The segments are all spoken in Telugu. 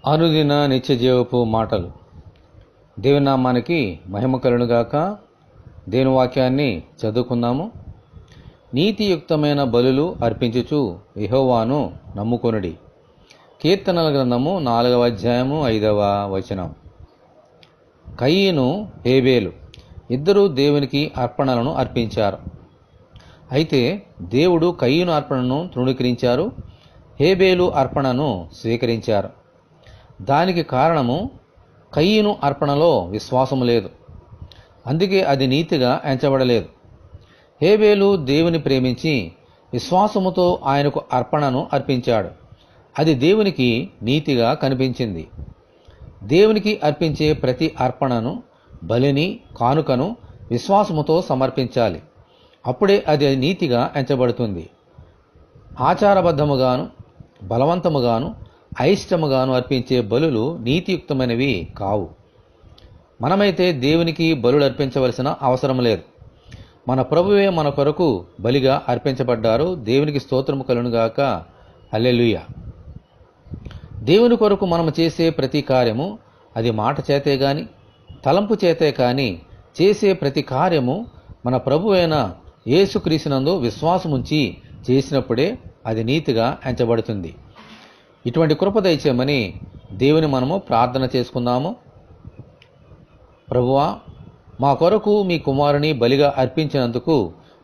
అనుదిన నిత్య జీవపు మాటలు. దేవుని నామానికి మహిమ కలుగునుగాక. దేవుని వాక్యాన్ని చదువుకుందాము. నీతియుక్తమైన బలులు అర్పించుచు యెహోవాను నమ్ముకొనుడి. కీర్తనల గ్రంథము 4వ అధ్యాయము 5వ వచనం. కయీను, హేబేలు ఇద్దరూ దేవునికి అర్పణలను అర్పించారు. అయితే దేవుడు కయీను అర్పణను తృణీకరించారు, హేబేలు అర్పణను స్వీకరించారు. దానికి కారణము కయీను అర్పణలో విశ్వాసము లేదు, అందుకే అది నీతిగా ఎంచబడలేదు. హేబేలు దేవుని ప్రేమించి విశ్వాసముతో ఆయనకు అర్పణను అర్పించాడు. అది దేవునికి నీతిగా కనిపించింది. దేవునికి అర్పించే ప్రతి అర్పణను, బలిని, కానుకను విశ్వాసముతో సమర్పించాలి. అప్పుడే అది నీతిగా ఎంచబడుతుంది. ఆచారబద్ధముగాను, బలవంతముగాను, అయిష్టముగాను అర్పించే బలులు నీతియుక్తమైనవి కావు. మనమైతే దేవునికి బలులు అర్పించవలసిన అవసరం లేదు. మన ప్రభువే మన కొరకు బలిగా అర్పించబడ్డారు. దేవునికి స్తోత్రము కలుగునుగాక. హల్లెలూయా. దేవుని కొరకు మనము చేసే ప్రతి కార్యము, అది మాట చేతే గాని, తలంపు చేతే కాని చేసే ప్రతి కార్యము మన ప్రభువైన యేసుక్రీస్తునందు విశ్వాసముంచి చేసినప్పుడే అది నీతిగా ఎంచబడుతుంది. ఇటువంటి కృప దయచేయమని దేవుని మనము ప్రార్థన చేసుకుందాము. ప్రభువా, మా కొరకు మీ కుమారుని బలిగా అర్పించినందుకు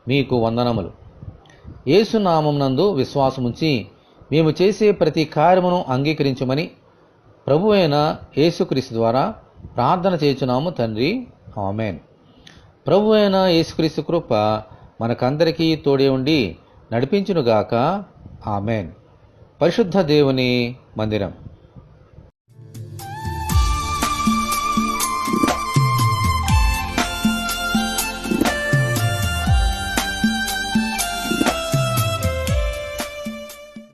మీకు వందనములు. యేసు నామమునందు విశ్వాసముంచి మేము చేసే ప్రతి కార్యమును అంగీకరించమని ప్రభువైన యేసుక్రీస్తు ద్వారా ప్రార్థన చేయుచున్నాము తండ్రి. ఆమేన్. ప్రభువైన యేసుక్రీస్తు కృప మనకందరికీ తోడే ఉండి నడిపించునుగాక. ఆమేన్. పరిశుద్ధ దేవుని మందిరం.